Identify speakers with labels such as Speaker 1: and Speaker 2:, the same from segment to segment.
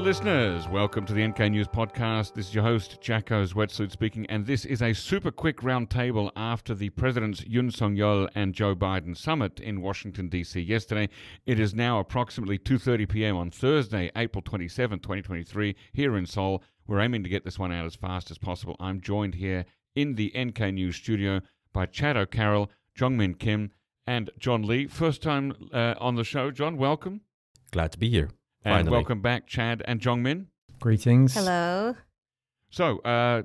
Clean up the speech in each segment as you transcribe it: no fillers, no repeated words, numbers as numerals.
Speaker 1: listeners. Welcome to the NK News Podcast. This is your host, Jacko's Wetsuit speaking, and this is a super quick roundtable after the Presidents Yoon Suk-yeol and Joe Biden summit in Washington, D.C. yesterday. It is now approximately 2:30 p.m. on Thursday, April 27, 2023, here in Seoul. We're aiming to get this one out as fast as possible. I'm joined here in the NK News studio by Chad O'Carroll, Jeongmin Kim, and John Lee. First time on the show. John, welcome.
Speaker 2: Glad to be here.
Speaker 1: And
Speaker 2: Finally.
Speaker 1: welcome back, Chad and Jeongmin.
Speaker 3: Greetings.
Speaker 4: Hello.
Speaker 1: So,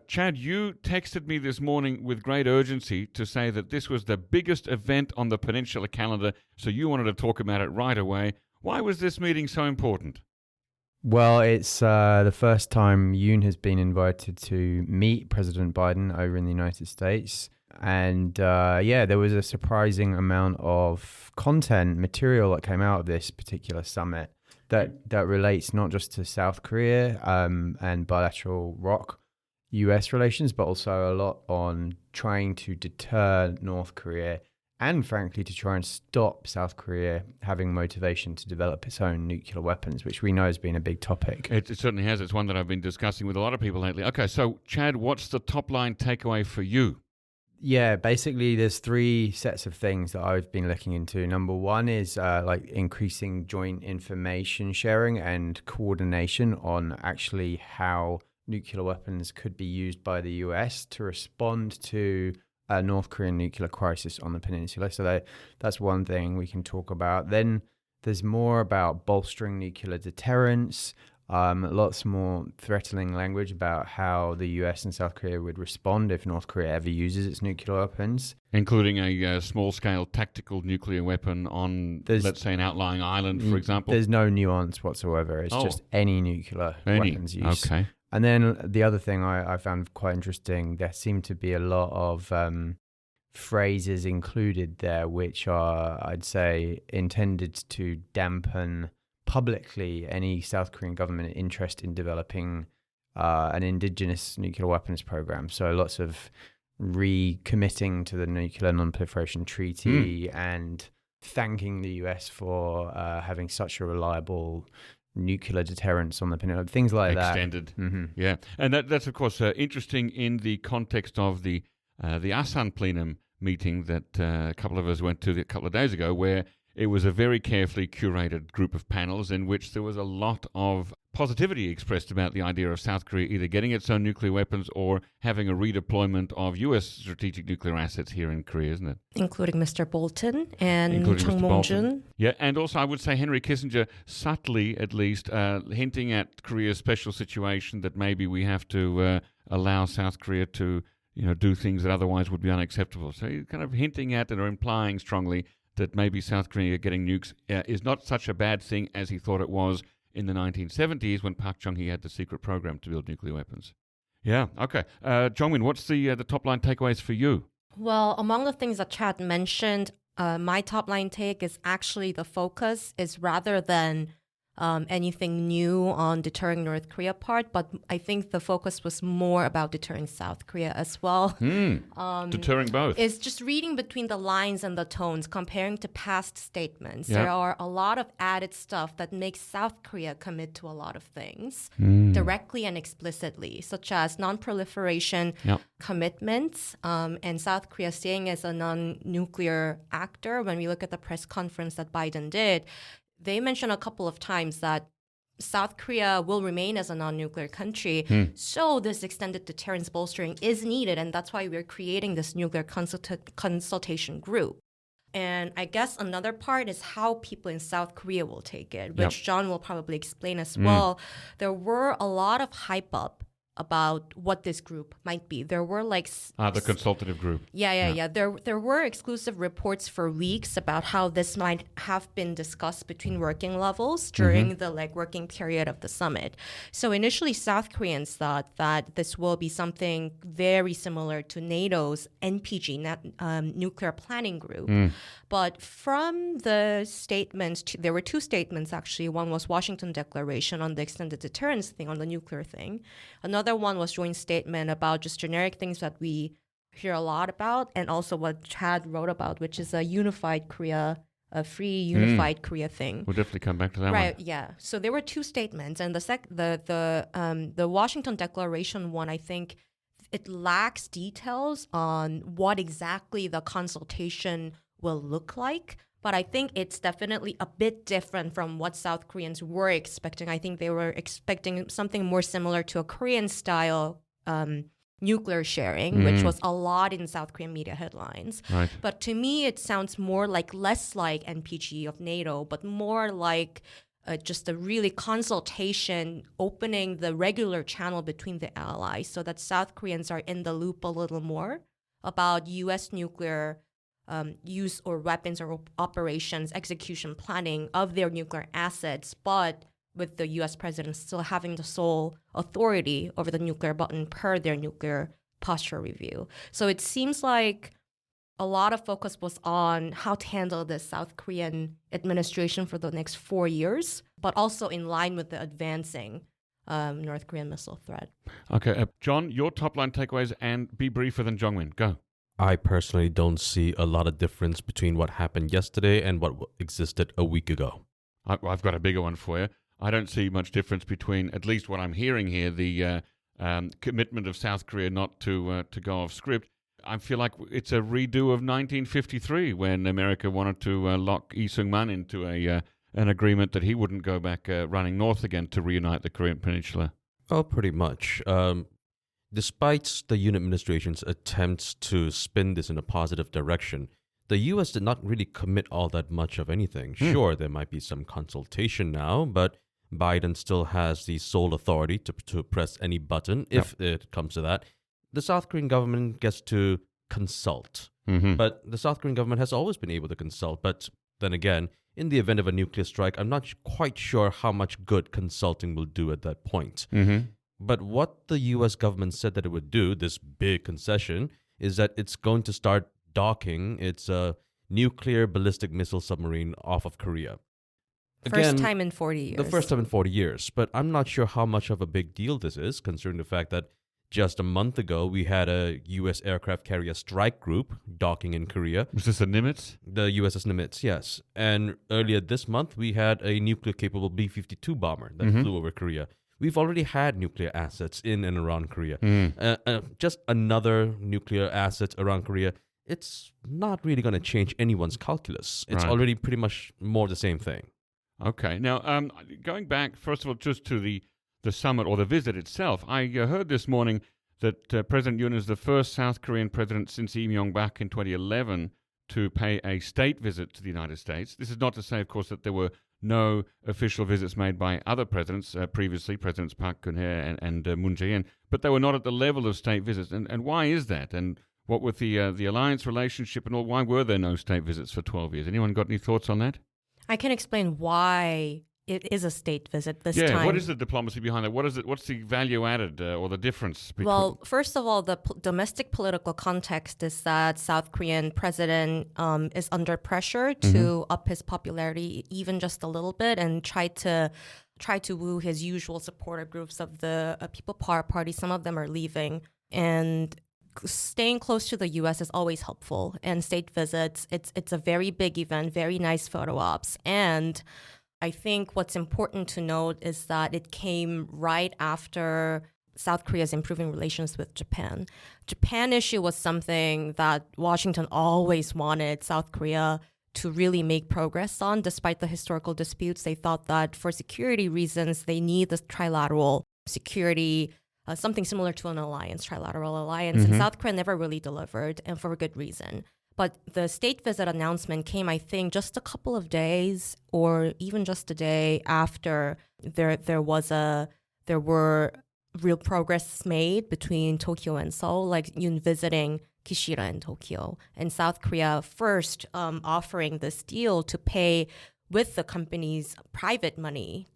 Speaker 1: Chad, you texted me this morning with great urgency to say that this was the biggest event on the Peninsula calendar, so you wanted to talk about it right away. Why was this meeting so important?
Speaker 3: Well, it's the first time Yoon has been invited to meet President Biden over in the United States. And there was a surprising amount of content, material that came out of this particular summit that relates not just to South Korea and bilateral ROK US relations, but also a lot on trying to deter North Korea and, frankly, to try and stop South Korea having motivation to develop its own nuclear weapons, which we know has been a big topic.
Speaker 1: It certainly has. It's one that I've been discussing with a lot of people lately. Okay, so, Chad, what's the top line takeaway for you?
Speaker 3: Yeah, basically there's three sets of things that I've been looking into. Number one is increasing joint information sharing and coordination on actually how nuclear weapons could be used by the US to respond to a North Korean nuclear crisis on the peninsula. So that's one thing we can talk about. Then there's more about bolstering nuclear deterrence. Lots more threatening language about how the US and South Korea would respond if North Korea ever uses its nuclear weapons.
Speaker 1: Including a small-scale tactical nuclear weapon on, let's say, an outlying island, for example?
Speaker 3: There's no nuance whatsoever. It's just any nuclear weapons use.
Speaker 1: Okay.
Speaker 3: And then the other thing I found quite interesting, there seemed to be a lot of phrases included there which are, I'd say, intended to dampen publicly any South Korean government interest in developing an indigenous nuclear weapons program. So lots of recommitting to the Nuclear Non-Proliferation Treaty and thanking the US for having such a reliable nuclear deterrence on the peninsula, things like
Speaker 1: Extended.
Speaker 3: that. Mm-hmm.
Speaker 1: Yeah, and that's of course interesting in the context of the ASEAN plenum meeting that a couple of us went to a couple of days ago, where it was a very carefully curated group of panels in which there was a lot of positivity expressed about the idea of South Korea either getting its own nuclear weapons or having a redeployment of U.S. strategic nuclear assets here in Korea, isn't it?
Speaker 4: Including Mr. Bolton and
Speaker 1: Including
Speaker 4: Chung Mong-jun.
Speaker 1: Yeah, and also I would say Henry Kissinger subtly, at least, hinting at Korea's special situation that maybe we have to allow South Korea to, do things that otherwise would be unacceptable. So he's kind of hinting at and or implying strongly that maybe South Korea getting nukes is not such a bad thing as he thought it was in the 1970s when Park Chung-hee had the secret program to build nuclear weapons. Yeah, okay. Jeongmin, what's the top line takeaways for you?
Speaker 4: Well, among the things that Chad mentioned, my top line take is actually the focus is rather than anything new on deterring North Korea part, but I think the focus was more about deterring South Korea as well.
Speaker 1: Deterring both.
Speaker 4: It's just reading between the lines and the tones, comparing to past statements.
Speaker 1: Yep.
Speaker 4: There are a lot of added stuff that makes South Korea commit to a lot of things directly and explicitly, such as non-proliferation commitments and South Korea staying as a non-nuclear actor. When we look at the press conference that Biden did, they mentioned a couple of times that South Korea will remain as a non-nuclear country. So this extended deterrence bolstering is needed. And that's why we're creating this nuclear consultation group. And I guess another part is how people in South Korea will take it, which John will probably explain as well. There were a lot of hype up about what this group might be. There were
Speaker 1: the consultative group.
Speaker 4: Yeah. There were exclusive reports for weeks about how this might have been discussed between working levels during the working period of the summit. So initially, South Koreans thought that this will be something very similar to NATO's NPG, Nuclear Planning Group. But from the statements, there were two statements actually. One was Washington Declaration on the extended deterrence thing, on the nuclear thing. Another one was joint statement about just generic things that we hear a lot about, and also what Chad wrote about, which is a unified Korea a free unified Korea thing.
Speaker 1: We'll definitely come back to that
Speaker 4: Right,
Speaker 1: one.
Speaker 4: yeah. So there were two statements, and the Washington Declaration one, I think it lacks details on what exactly the consultation will look like. But I think it's definitely a bit different from what South Koreans were expecting. I think they were expecting something more similar to a Korean-style nuclear sharing, which was a lot in South Korean media headlines.
Speaker 1: Right.
Speaker 4: But to me, it sounds less like NPG of NATO, but more like just a really consultation, opening the regular channel between the allies so that South Koreans are in the loop a little more about U.S. nuclear use or weapons or operations, execution planning of their nuclear assets, but with the U.S. president still having the sole authority over the nuclear button per their nuclear posture review. So it seems like a lot of focus was on how to handle the South Korean administration for the next 4 years, but also in line with the advancing North Korean missile threat.
Speaker 1: Okay, John, your top line takeaways, and be briefer than Jeongmin. Go.
Speaker 2: I personally don't see a lot of difference between what happened yesterday and what existed a week ago.
Speaker 1: I've got a bigger one for you. I don't see much difference between, at least what I'm hearing here, the commitment of South Korea not to go off script. I feel like it's a redo of 1953 when America wanted to lock Lee Sung-man into an agreement that he wouldn't go back running north again to reunite the Korean Peninsula.
Speaker 2: Oh, pretty much. Despite the Yoon administration's attempts to spin this in a positive direction, the U.S. did not really commit all that much of anything. Sure, there might be some consultation now, but Biden still has the sole authority to press any button if it comes to that. The South Korean government gets to consult. But the South Korean government has always been able to consult. But then again, in the event of a nuclear strike, I'm not quite sure how much good consulting will do at that point. But what the U.S. government said that it would do, this big concession, is that it's going to start docking its nuclear ballistic missile submarine off of Korea. Again,
Speaker 4: First time in 40 years.
Speaker 2: The first time in 40 years. But I'm not sure how much of a big deal this is, considering the fact that just a month ago, we had a U.S. aircraft carrier strike group docking in Korea.
Speaker 1: Was this a Nimitz?
Speaker 2: The USS Nimitz, yes. And earlier this month, we had a nuclear-capable B-52 bomber that flew over Korea. We've already had nuclear assets in and around Korea. Just another nuclear asset around Korea, it's not really going to change anyone's calculus. It's already pretty much more the same thing.
Speaker 1: Okay. Now, going back, first of all, just to the summit or the visit itself, I heard this morning that President Yoon is the first South Korean president since Lee Myung-bak in 2011 to pay a state visit to the United States. This is not to say, of course, that there were no official visits made by other presidents previously, Presidents Park Geun-hye and Moon Jae-in, but they were not at the level of state visits. And why is that? And what with the alliance relationship and all, why were there no state visits for 12 years? Anyone got any thoughts on that?
Speaker 4: I can explain why it is a state visit this time.
Speaker 1: Yeah, what is the diplomacy behind that? What's the value added or the difference?
Speaker 4: Well, first of all, the domestic political context is that South Korean president is under pressure to up his popularity even just a little bit and try to woo his usual supporter groups of the People Power Party. Some of them are leaving, and staying close to the U.S. is always helpful. And state visits, it's a very big event, very nice photo ops, and I think what's important to note is that it came right after South Korea's improving relations with Japan. Japan issue was something that Washington always wanted South Korea to really make progress on, despite the historical disputes. They thought that for security reasons, they need this trilateral security, something similar to an alliance, trilateral alliance. And South Korea never really delivered, and for a good reason. But the state visit announcement came, I think, just a couple of days or even just a day after there were real progress made between Tokyo and Seoul, like Yoon visiting Kishida in Tokyo, and South Korea first offering this deal to pay with the company's private money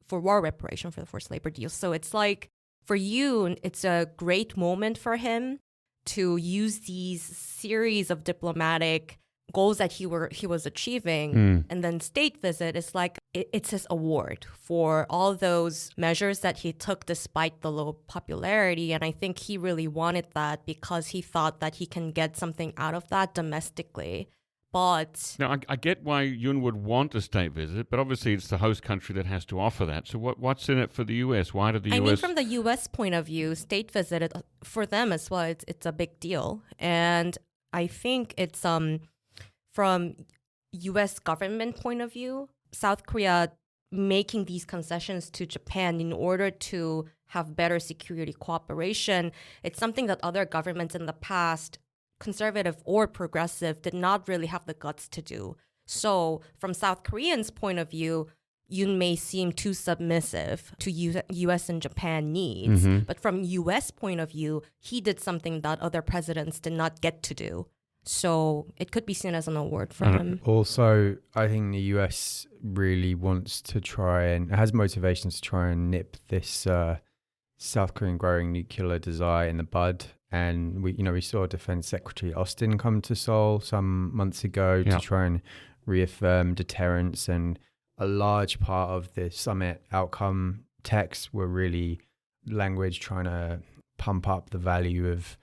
Speaker 4: for war reparation for the forced labor deal. So it's like, for Yoon, it's a great moment for him to use these series of diplomatic goals that he was achieving. And then state visit is like, it's his award for all those measures that he took despite the low popularity. And I think he really wanted that because he thought that he can get something out of that domestically But
Speaker 1: Now, I get why Yoon would want a state visit, but obviously it's the host country that has to offer that. So what's in it for the U.S.? Why did the
Speaker 4: I
Speaker 1: U.S.
Speaker 4: mean, from the U.S. point of view, state visit for them as well, it's a big deal. And I think it's from U.S. government point of view, South Korea making these concessions to Japan in order to have better security cooperation. It's something that other governments in the past, conservative or progressive, did not really have the guts to do. So from South Koreans' point of view, Yoon may seem too submissive to U.S. and Japan needs. But from U.S. point of view, he did something that other presidents did not get to do. So it could be seen as an award for him.
Speaker 3: Also, I think the US really wants to try and has motivations to try and nip this South Korean growing nuclear desire in the bud. And we saw Defense Secretary Austin come to Seoul some months ago to try and reaffirm deterrence. And a large part of the summit outcome texts were really language trying to pump up the value of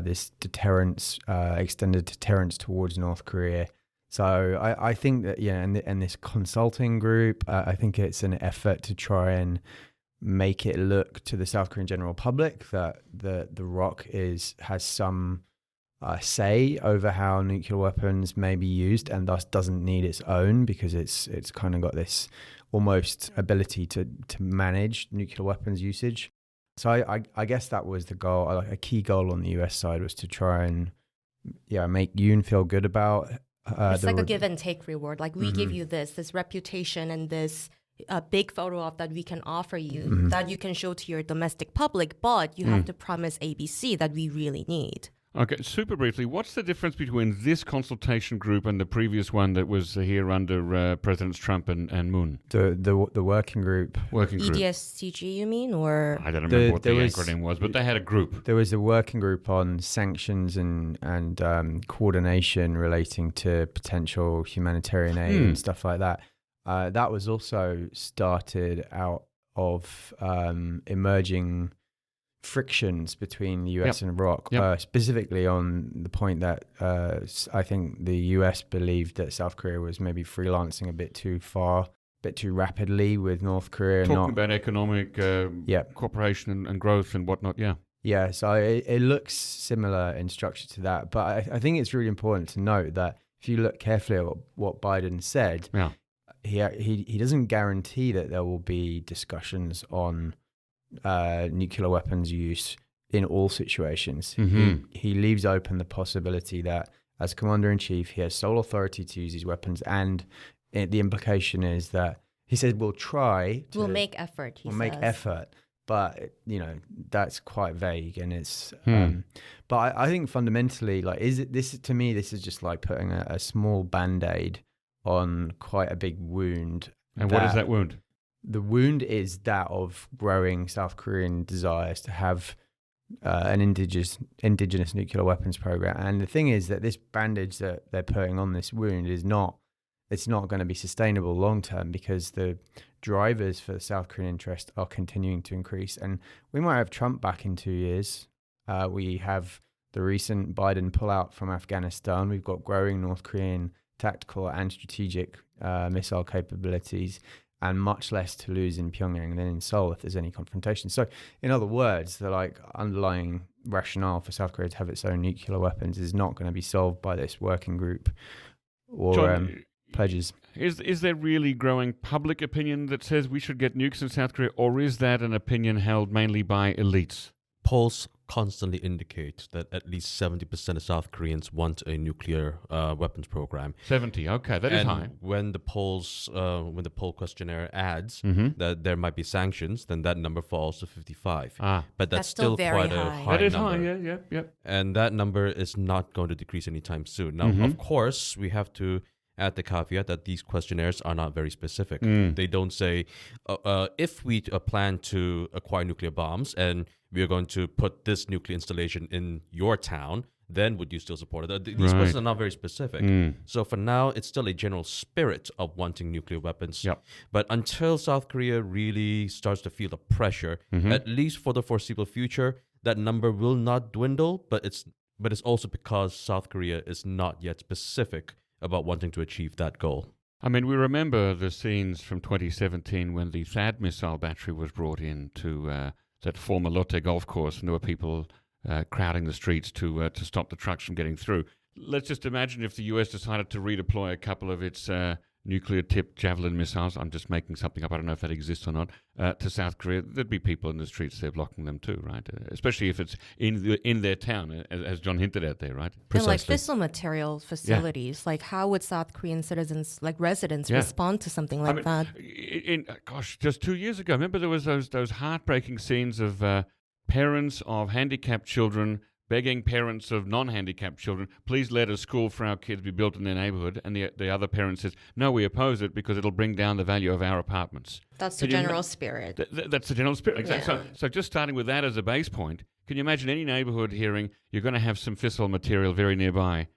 Speaker 3: this deterrence, extended deterrence towards North Korea. So I think that, and this consulting group, I think it's an effort to try and make it look to the South Korean general public that the ROK has some say over how nuclear weapons may be used, and thus doesn't need its own, because it's kind of got this almost ability to manage nuclear weapons usage. So I guess that was the goal. A key goal on the US side was to try and make Yoon feel good about.
Speaker 4: It's like a give and take reward. Like we give you this reputation and this big photo op that we can offer you that you can show to your domestic public, but you have to promise ABC that we really need.
Speaker 1: Okay, super briefly, what's the difference between this consultation group and the previous one that was here under Presidents Trump and Moon?
Speaker 3: The working group.
Speaker 4: EDSCG, you mean? Or
Speaker 1: I don't remember what the acronym was, but they had a group.
Speaker 3: There was a working group on sanctions and coordination relating to potential humanitarian aid and stuff like that. That was also started out of emerging frictions between the US and ROK, specifically on the point that I think the US believed that South Korea was maybe freelancing a bit too far, a bit too rapidly with North Korea.
Speaker 1: Talking about economic cooperation and growth and whatnot,
Speaker 3: Yeah, so it looks similar in structure to that. But I think it's really important to note that if you look carefully at what Biden said, he doesn't guarantee that there will be discussions on nuclear weapons use in all situations. He leaves open the possibility that as commander-in-chief, he has sole authority to use these weapons, and the implication is that he said we'll make effort. We'll make effort, but that's quite vague, and it's. But I think fundamentally, this is just like putting a small band-aid on quite a big wound.
Speaker 1: And what is that wound?
Speaker 3: The wound is that of growing South Korean desires to have an indigenous nuclear weapons program. And the thing is that this bandage that they're putting on this wound it's not going to be sustainable long term, because the drivers for the South Korean interest are continuing to increase. And we might have Trump back in 2 years. We have the recent Biden pullout from Afghanistan. We've got growing North Korean tactical and strategic missile capabilities, and much less to lose in Pyongyang than in Seoul if there's any confrontation. So, in other words, the underlying rationale for South Korea to have its own nuclear weapons is not going to be solved by this working group or
Speaker 1: John,
Speaker 3: pledges.
Speaker 1: Is there really growing public opinion that says we should get nukes in South Korea, or is that an opinion held mainly by elites?
Speaker 2: Polls constantly indicate that at least 70% of South Koreans want a nuclear weapons program.
Speaker 1: 70, okay, that is high.
Speaker 2: When the poll questionnaire adds that there might be sanctions, then that number falls to 55. But that's still quite a high number.
Speaker 1: That is high, yeah.
Speaker 2: And that number is not going to decrease anytime soon. Now, of course, we have to add the caveat that these questionnaires are not very specific. They don't say, if we plan to acquire nuclear bombs and we are going to put this nuclear installation in your town, then would you still support it? These questions are not very specific. So for now, it's still a general spirit of wanting nuclear weapons. But until South Korea really starts to feel the pressure, at least for the foreseeable future, that number will not dwindle, but it's also because South Korea is not yet specific about wanting to achieve that goal.
Speaker 1: I mean, we remember the scenes from 2017 when the THAAD missile battery was brought in to that former Lotte golf course, and there were people crowding the streets to stop the trucks from getting through. Let's just imagine if the US decided to redeploy a couple of its nuclear-tipped Javelin missiles, I'm just making something up, I don't know if that exists or not, to South Korea. There'd be people in the streets there blocking them too, right? Especially if it's in their town, as John hinted at there, right?
Speaker 4: And like fissile material facilities, like how would South Korean citizens, like residents, respond to something like that?
Speaker 1: Just 2 years ago, remember there was those heartbreaking scenes of parents of handicapped children begging parents of non-handicapped children, please let a school for our kids be built in their neighborhood. And the other parent says, no, we oppose it because it'll bring down the value of our apartments.
Speaker 4: That's the general spirit.
Speaker 1: That's the general spirit. Exactly.
Speaker 4: Yeah.
Speaker 1: So just starting with that as a base point, can you imagine any neighborhood hearing you're going to have some fissile material very nearby?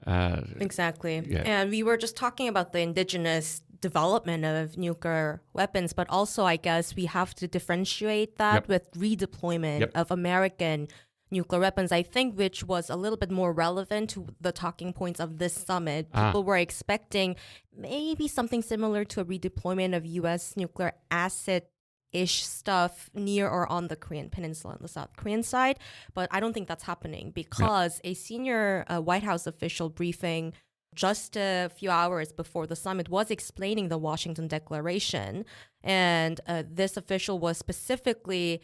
Speaker 4: Exactly.
Speaker 1: Yeah.
Speaker 4: And we were just talking about the indigenous development of nuclear weapons, but also I guess we have to differentiate that with redeployment of American nuclear weapons, I think, which was a little bit more relevant to the talking points of this summit. People were expecting maybe something similar to a redeployment of U.S. nuclear asset-ish stuff near or on the Korean Peninsula on the South Korean side. But I don't think that's happening because a senior White House official briefing just a few hours before the summit was explaining the Washington Declaration. And this official was specifically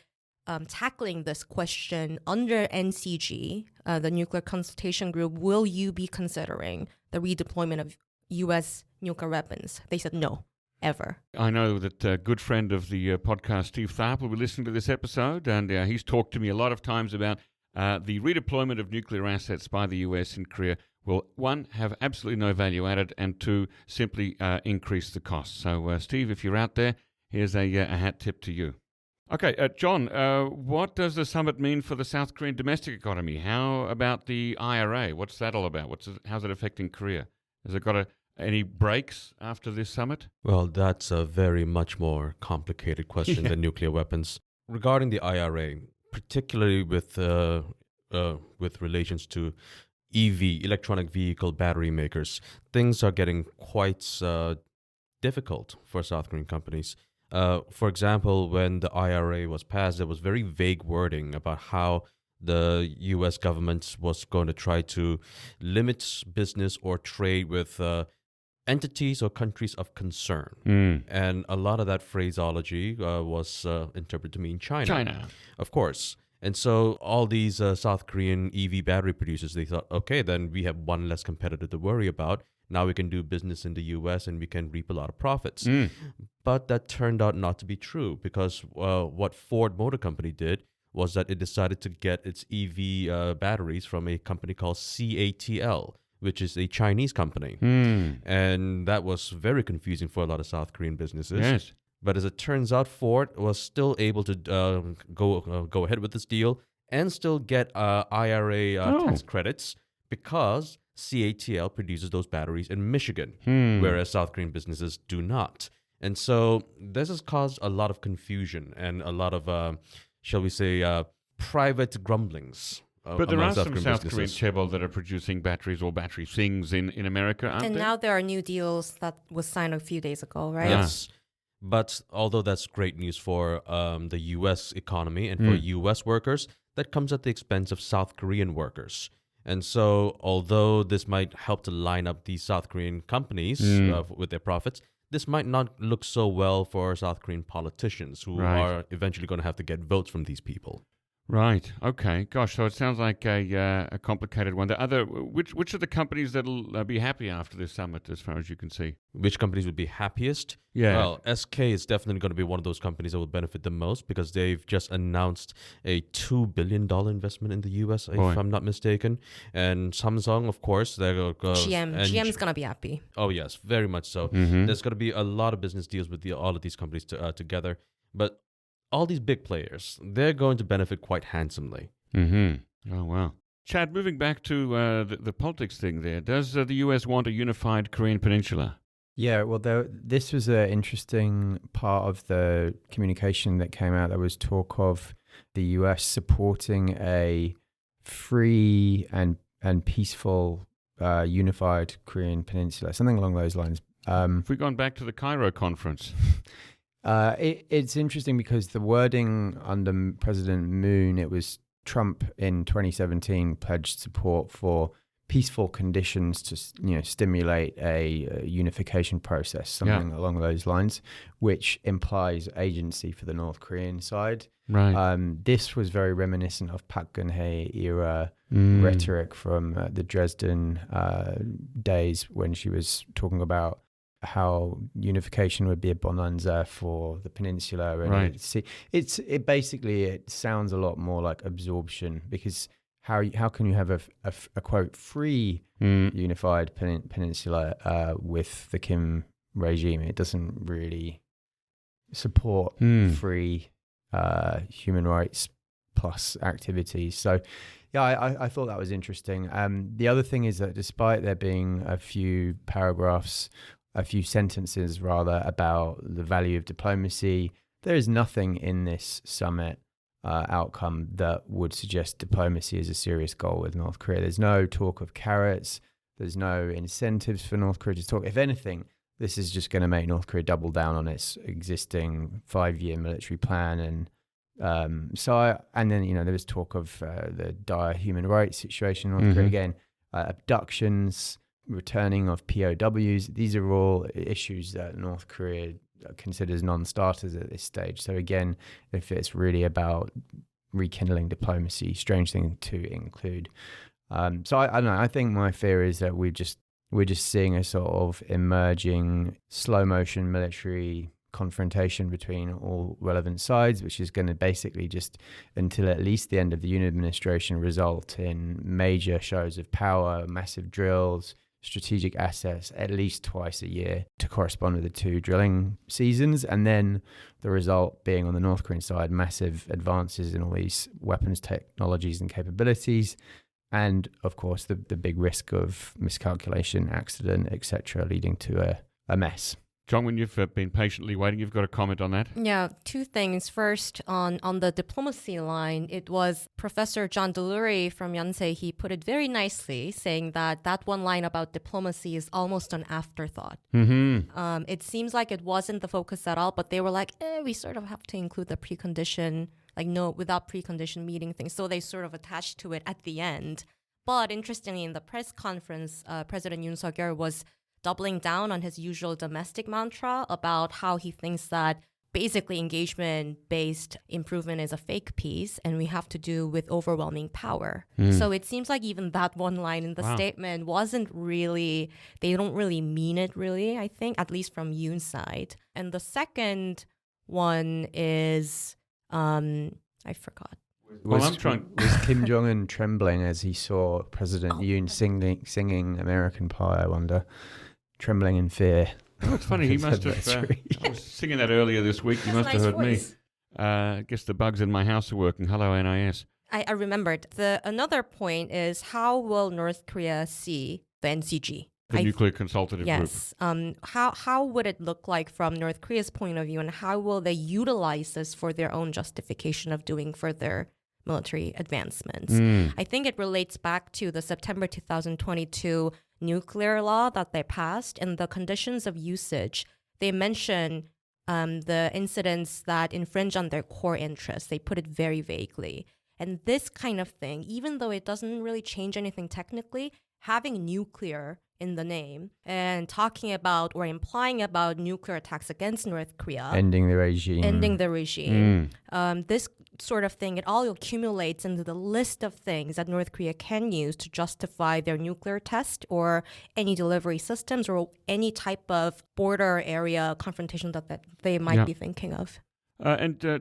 Speaker 4: tackling this question under NCG, the Nuclear Consultation Group. Will you be considering the redeployment of U.S. nuclear weapons? They said no, ever.
Speaker 1: I know that a good friend of the podcast, Steve Tharp, will be listening to this episode, and he's talked to me a lot of times about the redeployment of nuclear assets by the U.S. in Korea will, one, have absolutely no value added, and two, simply increase the cost. So, Steve, if you're out there, here's a hat tip to you. Okay, John, what does the summit mean for the South Korean domestic economy? How about the IRA? What's that all about? How's it affecting Korea? Has it got any breaks after this summit?
Speaker 2: Well, that's a very much more complicated question than nuclear weapons. Regarding the IRA, particularly with relations to EV, electronic vehicle battery makers, things are getting quite difficult for South Korean companies. For example, when the IRA was passed, there was very vague wording about how the U.S. government was going to try to limit business or trade with entities or countries of concern. And a lot of that phraseology was interpreted to mean China. Of course. And so all these South Korean EV battery producers, they thought, okay, then we have one less competitor to worry about. Now we can do business in the U.S. and we can reap a lot of profits. But that turned out not to be true because what Ford Motor Company did was that it decided to get its EV batteries from a company called CATL, which is a Chinese company. And that was very confusing for a lot of South Korean businesses.
Speaker 1: Yes.
Speaker 2: But as it turns out, Ford was still able to go ahead with this deal and still get IRA tax credits because CATL produces those batteries in Michigan, whereas South Korean businesses do not. And so this has caused a lot of confusion and a lot of, shall we say, private grumblings.
Speaker 1: But there are some South Korean chaebol that are producing batteries or battery things in America, aren't
Speaker 4: and
Speaker 1: there?
Speaker 4: now there are new deals that was signed a few days ago, right?
Speaker 2: Yes. But although that's great news for the U.S. economy and for U.S. workers, that comes at the expense of South Korean workers. And so although this might help to line up these South Korean companies with their profits, this might not look so well for South Korean politicians who are eventually going to have to get votes from these people.
Speaker 1: Right. Okay. Gosh. So it sounds like a complicated one. Which are the companies that'll be happy after this summit, as far as you can see?
Speaker 2: Which companies would be happiest?
Speaker 1: Yeah.
Speaker 2: Well, SK is definitely going to be one of those companies that will benefit the most because they've just announced a $2 billion investment in the U.S., if I'm not mistaken. And Samsung, of course, they're
Speaker 4: GM's going to be happy.
Speaker 2: Oh yes, very much so. There's going to be a lot of business deals with all of these companies together, but all these big players, they're going to benefit quite handsomely.
Speaker 1: Oh, wow. Chad, moving back to the politics thing there, does the U.S. want a unified Korean Peninsula?
Speaker 3: Yeah, well, this was an interesting part of the communication that came out. There was talk of the U.S. supporting a free and peaceful unified Korean Peninsula, something along those lines.
Speaker 1: If we've gone back to the Cairo conference.
Speaker 3: It's interesting because the wording under President Moon, it was Trump in 2017 pledged support for peaceful conditions to stimulate a unification process, something along those lines, which implies agency for the North Korean side.
Speaker 1: Right.
Speaker 3: This was very reminiscent of Park Geun-hye era rhetoric from the Dresden days when she was talking about how unification would be a bonanza for the peninsula. And
Speaker 1: right.
Speaker 3: It basically sounds a lot more like absorption, because how can you have a quote free unified peninsula with the Kim regime? It doesn't really support free human rights plus activities. So I thought that was interesting. The other thing is that despite there being a few sentences rather about the value of diplomacy, there is nothing in this summit outcome that would suggest diplomacy is a serious goal with North Korea. There's no talk of carrots. There's no incentives for North Korea to talk. If anything, this is just going to make North Korea double down on its existing 5-year military plan. And then there was talk of the dire human rights situation in North Korea again, abductions, returning of POWs. These are all issues that North Korea considers non-starters at this stage. So again, if it's really about rekindling diplomacy, strange thing to include. So I don't know. I think my fear is that we're just seeing a sort of emerging slow motion military confrontation between all relevant sides, which is going to basically just, until at least the end of the Yoon administration, result in major shows of power, massive drills, strategic assets at least twice a year to correspond with the 2 drilling seasons, and then the result being on the North Korean side massive advances in all these weapons technologies and capabilities, and of course the big risk of miscalculation, accident, etc., leading to a mess.
Speaker 1: Jeongmin, you've been patiently waiting. You've got a comment on that?
Speaker 4: Yeah, 2 things. First, on the diplomacy line, it was Professor John Delury from Yonsei. He put it very nicely, saying that one line about diplomacy is almost an afterthought. It seems like it wasn't the focus at all, but they were like, we sort of have to include the precondition, without precondition meeting things. So they sort of attached to it at the end. But interestingly, in the press conference, President Yoon Suk-yeol was doubling down on his usual domestic mantra about how he thinks that basically engagement-based improvement is a fake piece and we have to do with overwhelming power. So it seems like even that one line in the statement wasn't really, they don't really mean it really, I think, at least from Yoon's side. And the second one is, I forgot.
Speaker 3: Was Kim Jong-un trembling as he saw President Yoon singing American Pie, I wonder? Trembling in fear.
Speaker 1: Oh, it's funny. He must have. I was singing that earlier this week. He must have heard me. I guess the bugs in my house are working. Hello, NIS.
Speaker 4: I remembered. Another point is, how will North Korea see the NCG?
Speaker 1: The Nuclear Consultative Group.
Speaker 4: Yes. How would it look like from North Korea's point of view, and how will they utilize this for their own justification of doing further military advancements? I think it relates back to the September 2022 nuclear law that they passed, and the conditions of usage. They mention the incidents that infringe on their core interests. They put it very vaguely. And this kind of thing, even though it doesn't really change anything technically, having nuclear in the name and talking about or implying about nuclear attacks against North Korea.
Speaker 3: Ending the regime.
Speaker 4: This sort of thing, it all accumulates into the list of things that North Korea can use to justify their nuclear test or any delivery systems or any type of border area confrontation that they might be thinking of.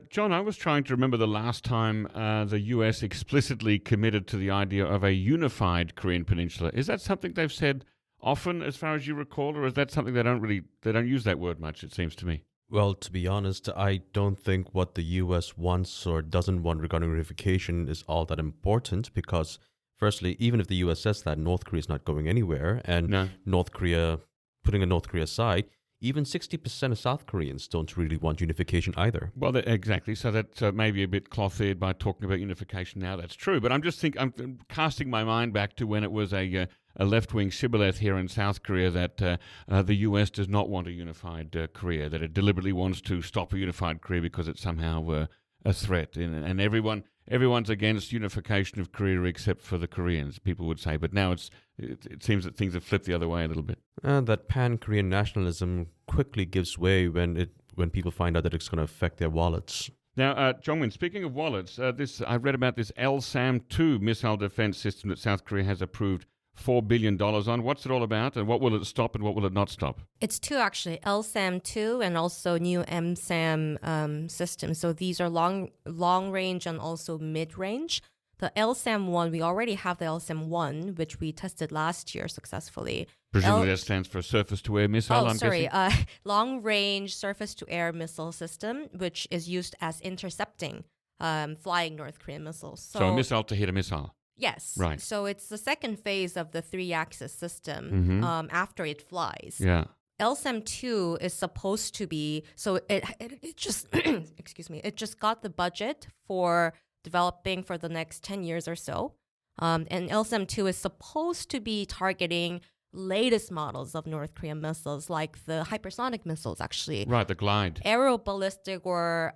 Speaker 1: John, I was trying to remember the last time the US explicitly committed to the idea of a unified Korean Peninsula. Is that something they've said often, as far as you recall, or is that something they don't use that word much, it seems to me?
Speaker 2: Well, to be honest, I don't think what the U.S. wants or doesn't want regarding unification is all that important because, firstly, even if the U.S. says that, North Korea is not going anywhere, and North Korea, putting North Korea aside, even 60% of South Koreans don't really want unification either.
Speaker 1: Well, exactly. So that may be a bit cloth-eared by talking about unification now. That's true. But I'm casting my mind back to when it was a left-wing shibboleth here in South Korea that the US does not want a unified Korea, that it deliberately wants to stop a unified Korea because it's somehow a threat. And everyone's against unification of Korea except for the Koreans, people would say. But now it seems that things have flipped the other way a little bit.
Speaker 2: That pan-Korean nationalism quickly gives way when people find out that it's going to affect their wallets.
Speaker 1: Now, Jeongmin, speaking of wallets, I read about this LSAM-2 missile defense system that South Korea has approved $4 billion on. What's it all about, and what will it stop and what will it not stop?
Speaker 4: It's two, actually, LSAM-2 and also new MSAM systems. So these are long range and also mid-range. The LSAM-1, we already have the LSAM-1, which we tested last year successflying.
Speaker 1: Presumably that stands for surface-to-air missile, I'm guessing?
Speaker 4: Long-range surface-to-air missile system, which is used as intercepting flying North Korean missiles.
Speaker 1: So a missile to hit a missile?
Speaker 4: Yes.
Speaker 1: Right.
Speaker 4: So it's the second phase of the three-axis system after it flies.
Speaker 1: Yeah.
Speaker 4: LSAM-2 is supposed to be, so it just, excuse me, it just got the budget for developing for the next 10 years or so. And LSAM-2 is supposed to be targeting latest models of North Korean missiles, like the hypersonic missiles, actually.
Speaker 1: Right, the glide.
Speaker 4: Aeroballistic or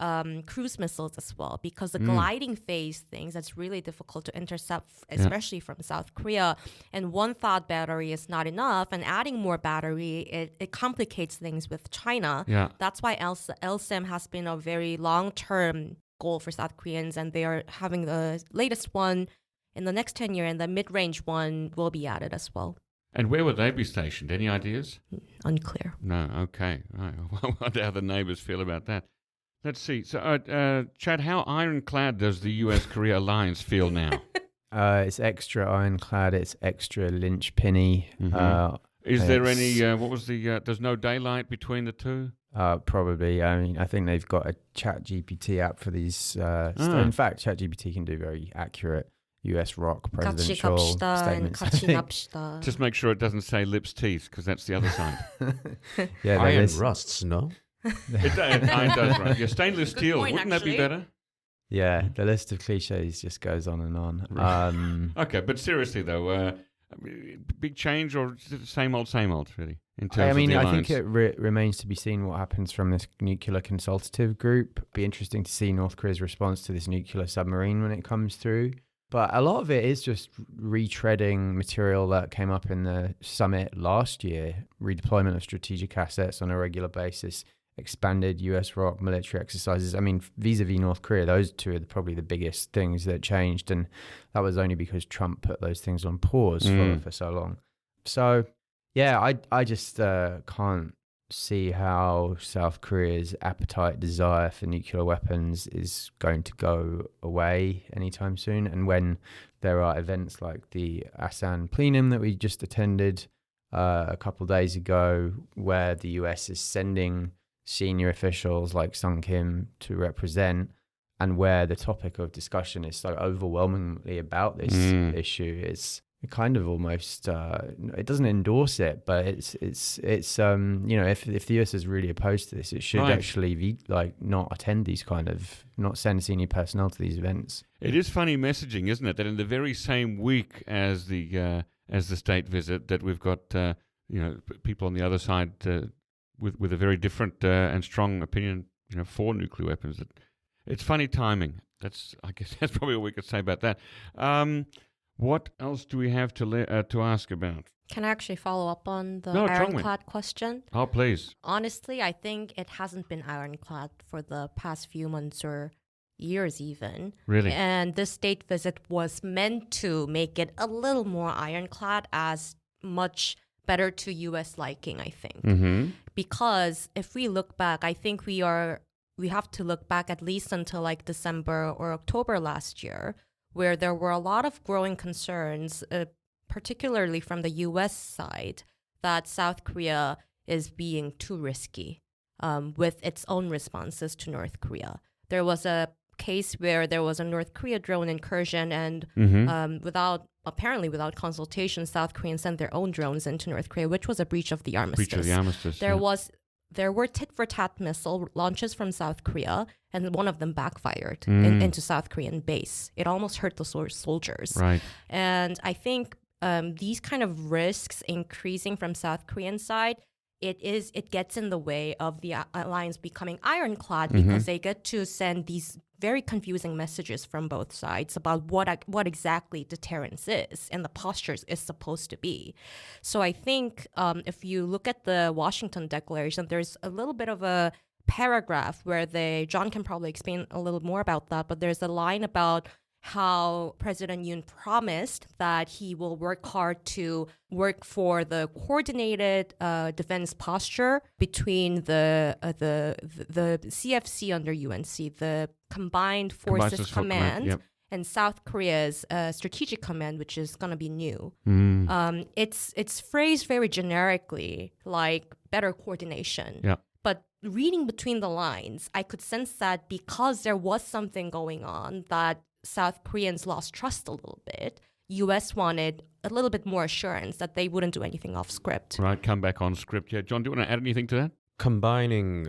Speaker 4: cruise missiles as well, because the gliding phase things, that's really difficult to intercept, especially from South Korea. And one THAAD battery is not enough, and adding more battery, it complicates things with China.
Speaker 1: Yeah.
Speaker 4: That's why LSAM has been a very long-term goal for South Koreans, and they are having the latest one in the next 10 years, and the mid-range one will be added as well.
Speaker 1: And where would they be stationed? Any ideas?
Speaker 4: Unclear.
Speaker 1: No, okay. Right. I wonder how the neighbours feel about that. Let's see. So, Chad, how ironclad does the US-Korea alliance feel now?
Speaker 3: It's extra ironclad, it's extra linchpinny.
Speaker 1: Is there any, there's no daylight between the two?
Speaker 3: Probably. I mean, I think they've got a ChatGPT app for these. In fact, ChatGPT can do very accurate US ROK presidential statements.
Speaker 1: Just make sure it doesn't say lips teeth, because that's the other side.
Speaker 3: Yeah,
Speaker 2: iron rusts, no?
Speaker 1: Iron does rust. Yeah, stainless steel. Wouldn't that be better?
Speaker 3: Yeah, the list of cliches just goes on and on.
Speaker 1: Okay, but seriously though, big change or same old, really? In terms
Speaker 3: I mean,
Speaker 1: of the
Speaker 3: I
Speaker 1: alliance?
Speaker 3: think it remains to be seen what happens from this nuclear consultative group. Be interesting to see North Korea's response to this nuclear submarine when it comes through. But a lot of it is just retreading material that came up in the summit last year, redeployment of strategic assets on a regular basis, expanded US ROK military exercises. I mean, vis-a-vis North Korea, those two are probably the biggest things that changed. And that was only because Trump put those things on pause for so long. So, yeah, I just can't see how South Korea's appetite, desire for nuclear weapons is going to go away anytime soon. And when there are events like the Asan plenum that we just attended a couple of days ago, where the US is sending senior officials like Sung Kim to represent, and where the topic of discussion is so overwhelmingly about this issue, it's kind of almost it doesn't endorse it, but it's if the US is really opposed to this, it should actually be not attend these not send senior personnel to these events.
Speaker 1: It is funny messaging, isn't it, that in the very same week as the state visit, that we've got people on the other side with a very different and strong opinion for nuclear weapons. It's funny timing. I guess that's probably all we could say about that. What else do we have to ask about?
Speaker 4: Can I actually follow up on the ironclad question?
Speaker 1: Oh, please.
Speaker 4: Honestly, I think it hasn't been ironclad for the past few months or years even.
Speaker 1: Really?
Speaker 4: And this state visit was meant to make it a little more ironclad, as much better to U.S. liking, I think. Because if we look back, I think we have to look back at least until December or October last year, where there were a lot of growing concerns, particularly from the U.S. side, that South Korea is being too risky with its own responses to North Korea. There was a case where there was a North Korea drone incursion, and without consultation, South Koreans sent their own drones into North Korea, which was a breach of the armistice. There were tit-for-tat missile launches from South Korea, and one of them backfired into South Korean base. It almost hurt the soldiers.
Speaker 1: Right.
Speaker 4: And I think these kind of risks increasing from South Korean side, it gets in the way of the alliance becoming ironclad because they get to send these very confusing messages from both sides about what exactly deterrence is and the postures is supposed to be. So I think if you look at the Washington Declaration, there's a little bit of a paragraph where John can probably explain a little more about that, but there's a line about how President Yoon promised that he will work hard to work for the coordinated defense posture between the CFC under UNC, the Combined Forces Command, and South Korea's Strategic Command, which is going to be new. It's phrased very generically, like better coordination.
Speaker 1: Yeah.
Speaker 4: But reading between the lines, I could sense that because there was something going on that South Koreans lost trust a little bit, U.S. wanted a little bit more assurance that they wouldn't do anything off script.
Speaker 1: Right, come back on script. Yeah, John, do you want to add anything to that?
Speaker 2: Combining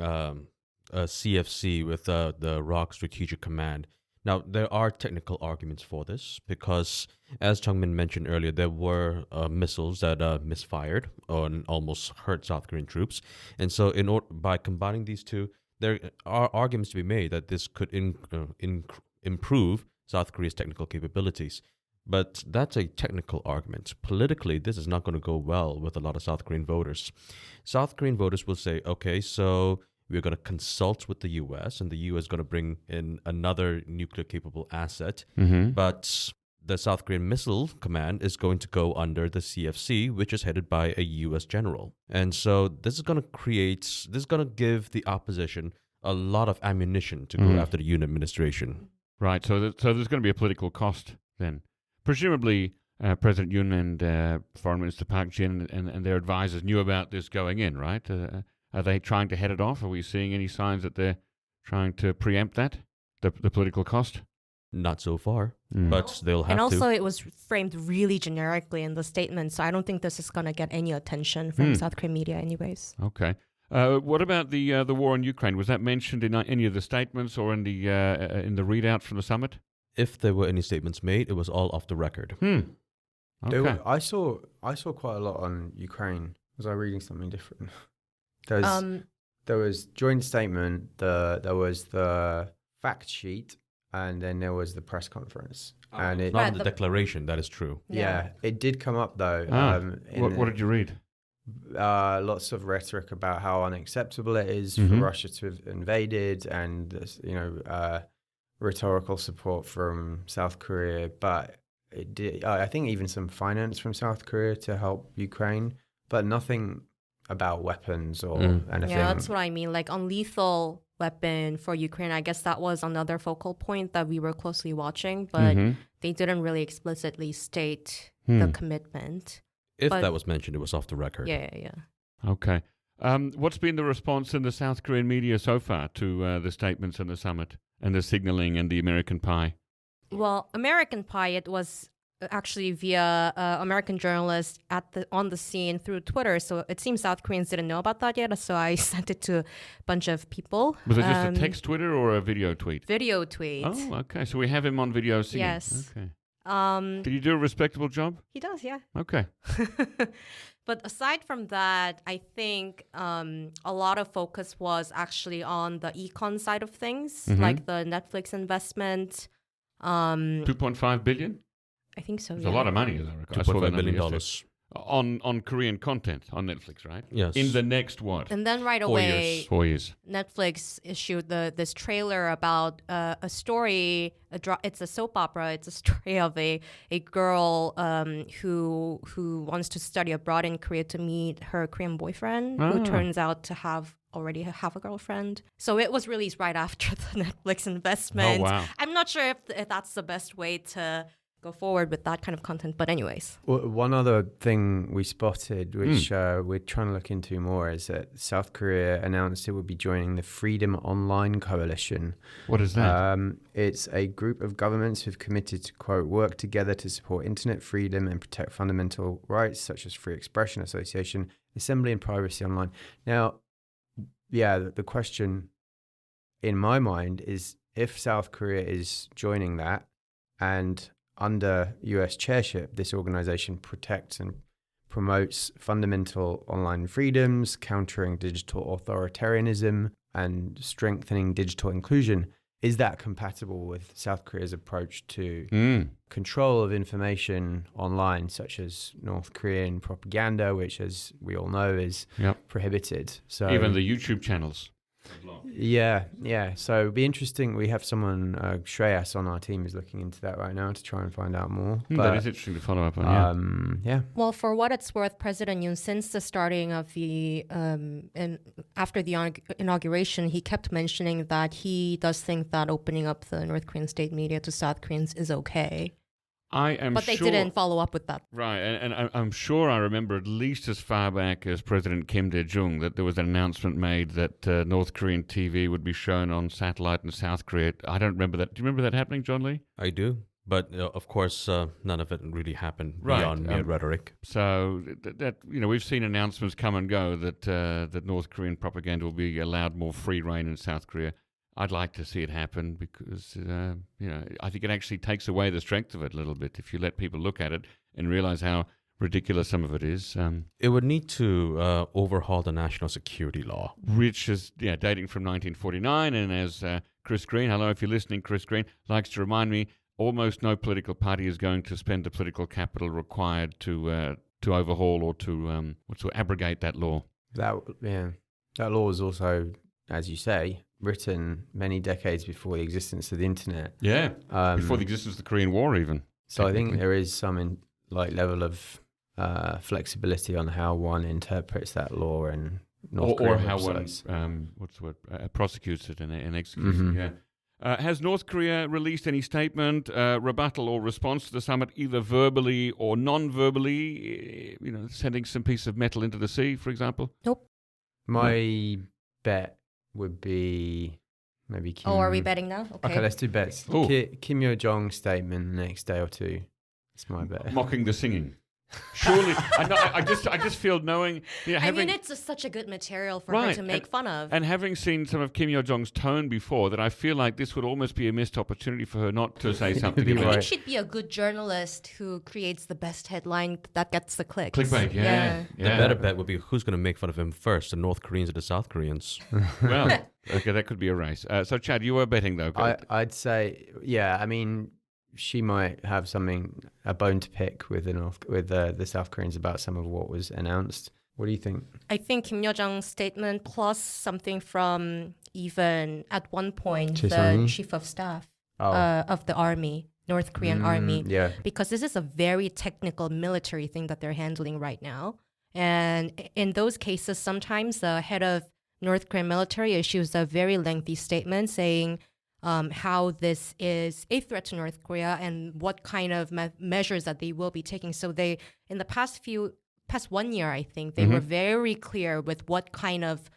Speaker 2: CFC with the ROK Strategic Command. Now, there are technical arguments for this because, as Jeongmin mentioned earlier, there were missiles that misfired and almost hurt South Korean troops. And so by combining these two, there are arguments to be made that this could improve South Korea's technical capabilities. But that's a technical argument. Politically, this is not going to go well with a lot of South Korean voters. South Korean voters will say, okay, so we're going to consult with the U.S., and the U.S. is going to bring in another nuclear-capable asset. But the South Korean Missile Command is going to go under the CFC, which is headed by a U.S. general. And so this is going to give the opposition a lot of ammunition to go after the Yoon administration.
Speaker 1: Right, so there's going to be a political cost then. Presumably, President Yoon and Foreign Minister Park Jin and their advisors knew about this going in, right? Are they trying to head it off? Are we seeing any signs that they're trying to preempt that, the political cost?
Speaker 2: Not so far, but they'll have to.
Speaker 4: And also, it was framed really generically in the statement, so I don't think this is going to get any attention from South Korean media anyways.
Speaker 1: Okay. What about the war in Ukraine? Was that mentioned in any of the statements or in the readout from the summit?
Speaker 2: If there were any statements made, it was all off the record.
Speaker 1: Okay.
Speaker 3: I saw quite a lot on Ukraine. Was I reading something different? There was joint statement. There was the fact sheet, and then there was the press conference. And it
Speaker 2: not in the declaration. That is true.
Speaker 3: Yeah, it did come up though.
Speaker 1: What did you read?
Speaker 3: Lots of rhetoric about how unacceptable it is for Russia to have invaded, and rhetorical support from South Korea. But it did. I think even some finance from South Korea to help Ukraine, but nothing about weapons or anything.
Speaker 4: Yeah, that's what I mean. Like on lethal weapon for Ukraine, I guess that was another focal point that we were closely watching, but they didn't really explicitly state the commitment.
Speaker 2: If that was mentioned, it was off the record.
Speaker 4: Yeah.
Speaker 1: Okay. What's been the response in the South Korean media so far to the statements in the summit and the signaling and the American pie?
Speaker 4: Well, American pie, it was actually via American journalists on the scene through Twitter. So it seems South Koreans didn't know about that yet. So I sent it to a bunch of people.
Speaker 1: Was it just a text Twitter or a video tweet?
Speaker 4: Video tweet.
Speaker 1: Oh, okay. So we have him on video singing.
Speaker 4: Yes.
Speaker 1: Okay. Did he do a respectable job?
Speaker 4: He does, yeah.
Speaker 1: Okay.
Speaker 4: But aside from that, I think a lot of focus was actually on the econ side of things, like the Netflix investment.
Speaker 1: $2.5 billion?
Speaker 4: I think so.
Speaker 1: It's a lot of money, as I recall.
Speaker 2: $2.5 billion.
Speaker 1: On Korean content on Netflix, right?
Speaker 2: Yes.
Speaker 1: In the next what?
Speaker 4: And then right
Speaker 2: 4
Speaker 4: away,
Speaker 2: years.
Speaker 1: 4 years.
Speaker 4: Netflix issued this trailer about a story. It's a soap opera. It's a story of a girl who wants to study abroad in Korea to meet her Korean boyfriend, who turns out to already have a girlfriend. So it was released right after the Netflix investment.
Speaker 1: Oh, wow.
Speaker 4: I'm not sure if that's the best way to go forward with that kind of content. But anyways.
Speaker 3: Well, one other thing we spotted, which we're trying to look into more, is that South Korea announced it would be joining the Freedom Online Coalition.
Speaker 1: What is that?
Speaker 3: It's a group of governments who've committed to, quote, work together to support internet freedom and protect fundamental rights such as free expression, association, assembly, and privacy online. Now, yeah, the question in my mind is if South Korea is joining that, and under US chairship, this organization protects and promotes fundamental online freedoms, countering digital authoritarianism, and strengthening digital inclusion. Is that compatible with South Korea's approach to control of information online, such as North Korean propaganda, which, as we all know, is prohibited? So
Speaker 1: even the YouTube channels.
Speaker 3: Yeah. So it'd be interesting. We have someone, Shreyas, on our team is looking into that right now to try and find out more.
Speaker 1: That is interesting to follow up on.
Speaker 4: Well, for what it's worth, President Yoon, since the starting of the and after the inauguration, he kept mentioning that he does think that opening up the North Korean state media to South Koreans is okay. But they didn't follow up with that.
Speaker 1: Right, and I'm sure I remember at least as far back as President Kim Dae-jung that there was an announcement made that North Korean TV would be shown on satellite in South Korea. I don't remember that. Do you remember that happening, John Lee?
Speaker 2: I do. But of course, none of it really happened beyond mere rhetoric.
Speaker 1: So that we've seen announcements come and go that North Korean propaganda will be allowed more free rein in South Korea. I'd like to see it happen because, I think it actually takes away the strength of it a little bit if you let people look at it and realize how ridiculous some of it is.
Speaker 2: It would need to overhaul the national security law.
Speaker 1: Which is dating from 1949. And as Chris Green, hello if you're listening, Chris Green, likes to remind me, almost no political party is going to spend the political capital required to overhaul or to abrogate that law.
Speaker 3: That law is also, as you say, written many decades before the existence of the internet.
Speaker 1: Yeah, before the existence of the Korean War even.
Speaker 3: So I think there is some level of flexibility on how one interprets that law and
Speaker 1: or how one prosecutes it and executes it. Yeah. Has North Korea released any statement, rebuttal or response to the summit, either verbally or non-verbally? Sending some piece of metal into the sea, for example.
Speaker 4: Nope.
Speaker 3: My bet would be maybe Kim.
Speaker 4: Oh, are we betting now?
Speaker 3: Okay, let's do bets. Kim Yo-jong's statement the next day or two. That's my bet.
Speaker 1: Mocking the singing. Surely, I just feel knowing.
Speaker 4: It's just such a good material for her to make fun of.
Speaker 1: And having seen some of Kim Yo-jong's tone before, that I feel like this would almost be a missed opportunity for her not to say something.
Speaker 4: I think she'd be a good journalist who creates the best headline that gets the clicks.
Speaker 1: Clickbait, yeah.
Speaker 2: The better bet would be who's going to make fun of him first, the North Koreans or the South Koreans.
Speaker 1: Well, okay, that could be a race. So, Chad, you were betting though.
Speaker 3: I'd say, she might have a bone to pick with the South Koreans about some of what was announced. What do you think?
Speaker 4: I think Kim Yo-jong's statement plus something from even at one point the chief of staff of the army, North Korean army.
Speaker 3: Yeah.
Speaker 4: Because this is a very technical military thing that they're handling right now. And in those cases, sometimes the head of North Korean military issues a very lengthy statement saying how this is a threat to North Korea and what kind of measures that they will be taking. So they, in the past 1 year, I think, they were very clear with what kind of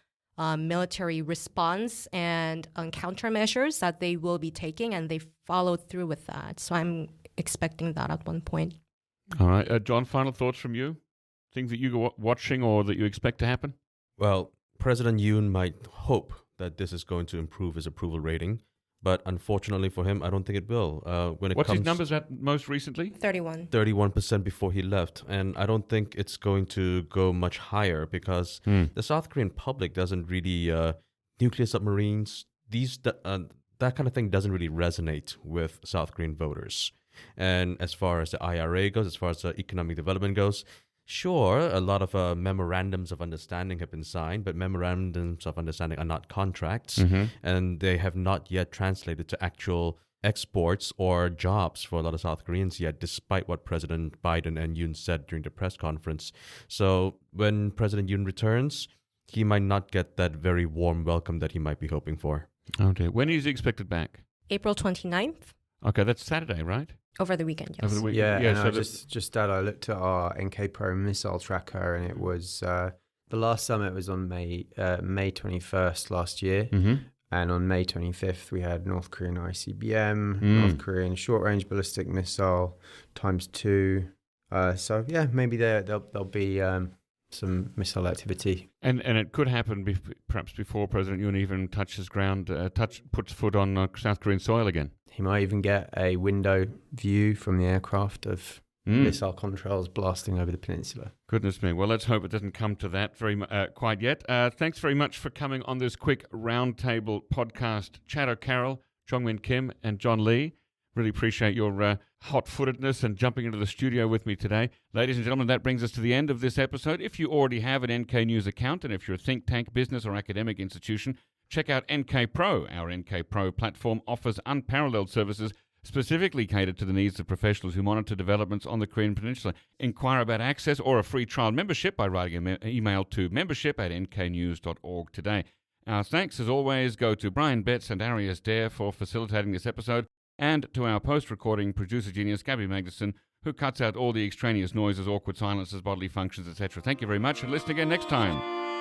Speaker 4: military response and countermeasures that they will be taking, and they followed through with that. So I'm expecting that at one point.
Speaker 1: All right. John, final thoughts from you? Things that you're watching or that you expect to happen?
Speaker 2: Well, President Yoon might hope that this is going to improve his approval rating. But unfortunately for him, I don't think it will.
Speaker 1: What's his numbers at most recently?
Speaker 2: 31% before he left. And I don't think it's going to go much higher because the South Korean public doesn't really, nuclear submarines, that kind of thing doesn't really resonate with South Korean voters. And as far as the IRA goes, as far as economic development goes, sure, a lot of memorandums of understanding have been signed, but memorandums of understanding are not contracts, and they have not yet translated to actual exports or jobs for a lot of South Koreans yet, despite what President Biden and Yoon said during the press conference. So when President Yoon returns, he might not get that very warm welcome that he might be hoping for.
Speaker 1: Okay. When is he expected back?
Speaker 4: April 29th.
Speaker 1: Okay, that's Saturday, right?
Speaker 4: Over the weekend, yes.
Speaker 3: Over the weekend. Yeah, so I looked at our NK Pro missile tracker, and it was the last summit was on May 21st last year, and on May 25th we had North Korean ICBM, North Korean short-range ballistic missile ×2. So yeah, maybe they'll be some missile activity.
Speaker 1: And it could happen perhaps before President Yoon even touches ground, puts foot on South Korean soil again.
Speaker 3: He might even get a window view from the aircraft of missile contrails blasting over the peninsula.
Speaker 1: Goodness me. Well, let's hope it doesn't come to that quite yet. Thanks very much for coming on this quick roundtable podcast. Chad O'Carroll, Jeongmin Kim, and John Lee. Really appreciate your hot-footedness and jumping into the studio with me today. Ladies and gentlemen, that brings us to the end of this episode. If you already have an NK News account, and if you're a think tank, business, or academic institution, check out NK Pro. Our NK Pro platform offers unparalleled services specifically catered to the needs of professionals who monitor developments on the Korean Peninsula. Inquire about access or a free trial membership by writing an email to membership@nknews.org today. Our thanks, as always, go to Brian Betts and Arias Dare for facilitating this episode, and to our post-recording producer genius, Gabby Magnuson, who cuts out all the extraneous noises, awkward silences, bodily functions, etc. Thank you very much, and listen again next time.